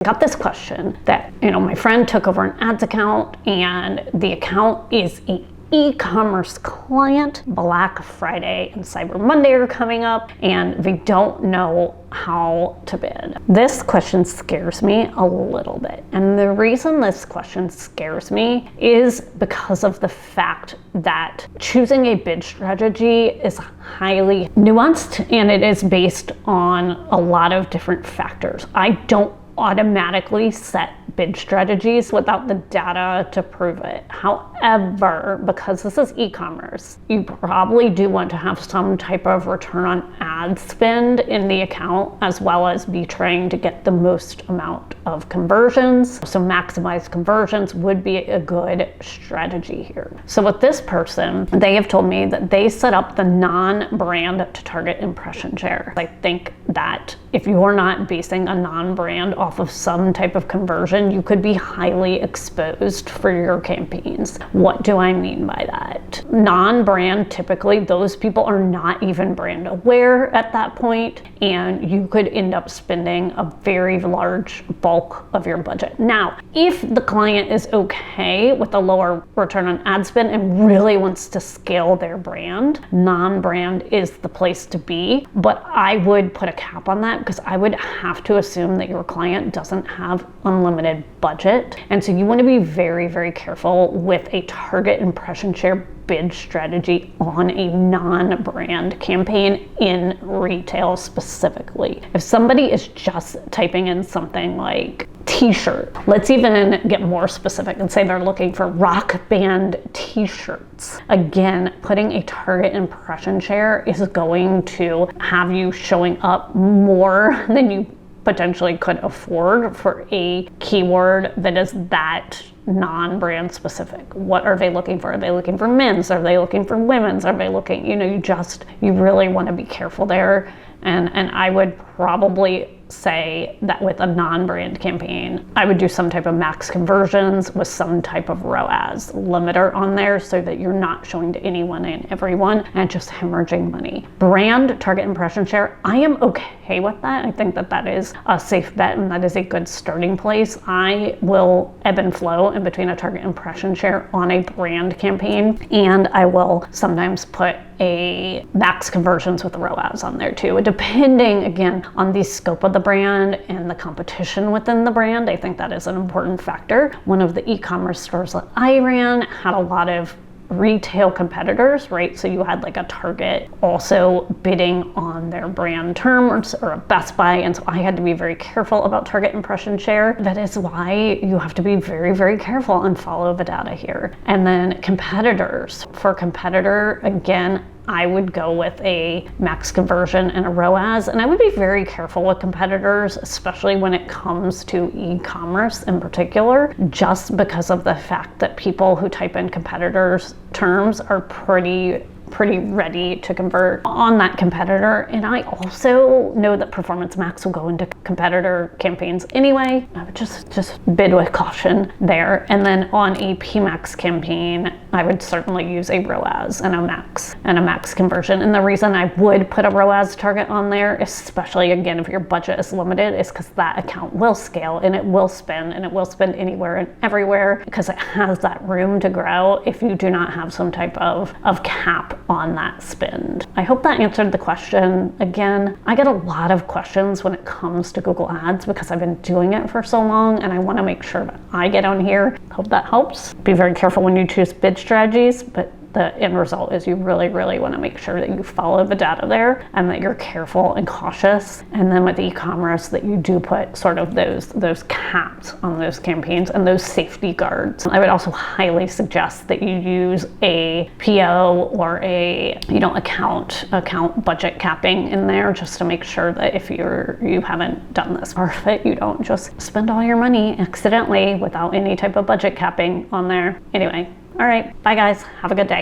Got this question that, my friend took over an ads account, and the account is a e-commerce client. Black Friday and Cyber Monday are coming up, and they don't know how to bid. This question scares me a little bit. And the reason this question scares me is because of the fact that choosing a bid strategy is highly nuanced, and it is based on a lot of different factors. I don't automatically set bid strategies without the data to prove it. However, because this is e-commerce, you probably do want to have some type of return on ad spend in the account, as well as be trying to get the most amount of conversions. So maximize conversions would be a good strategy here. So with this person, they have told me that they set up the non-brand to target impression share. I think that if you're not basing a non-brand off of some type of conversion, you could be highly exposed for your campaigns. What do I mean by that? Non-brand, typically those people are not even brand aware at that point, and you could end up spending a very large bulk of your budget. Now, if the client is okay with a lower return on ad spend and really wants to scale their brand, non-brand is the place to be, but I would put a cap on that because I would have to assume that your client doesn't have unlimited budget. And so you want to be very, very careful with a target impression share bid strategy on a non-brand campaign in retail specifically. If somebody is just typing in something like t-shirt, let's even get more specific and say they're looking for rock band t-shirts. Again, putting a target impression share is going to have you showing up more than you potentially could afford for a keyword that is that non-brand specific. What are they looking for? Are they looking for men's? Are they looking for women's? Are they looking, you really want to be careful there. And I would probably say that with a non-brand campaign, I would do some type of max conversions with some type of ROAS limiter on there so that you're not showing to anyone and everyone and just hemorrhaging money. Brand target impression share, I am okay with that. I think that is a safe bet and that is a good starting place. I will ebb and flow in between a target impression share on a brand campaign, and I will sometimes put a max conversions with the ROAS on there too, depending again on the scope of the brand and the competition within the brand. I think that is an important factor. One of the e-commerce stores that I ran had a lot of retail competitors, right? So you had like a Target also bidding on their brand terms, or a Best Buy, and so I had to be very careful about target impression share. That is why you have to be very, very careful and follow the data here. And then competitors. For competitor, again, I would go with a max conversion and a ROAS, and I would be very careful with competitors, especially when it comes to e-commerce in particular, just because of the fact that people who type in competitors' terms are pretty ready to convert on that competitor. And I also know that Performance Max will go into competitor campaigns anyway. I would just bid with caution there. And then on a PMax campaign, I would certainly use a ROAS and a max conversion. And the reason I would put a ROAS target on there, especially again if your budget is limited, is because that account will scale and it will spend anywhere and everywhere, because it has that room to grow if you do not have some type of cap on that spend. I hope that answered the question. Again, I get a lot of questions when it comes to Google Ads because I've been doing it for so long, and I want to make sure that I get on here. Hope that helps. Be very careful when you choose bid strategies, but the end result is you really, really want to make sure that you follow the data there and that you're careful and cautious. And then with e-commerce, that you do put sort of those caps on those campaigns and those safety guards. I would also highly suggest that you use a PO or a account budget capping in there, just to make sure that if you haven't done this part of it, you don't just spend all your money accidentally without any type of budget capping on there. Anyway, all right, bye guys, have a good day.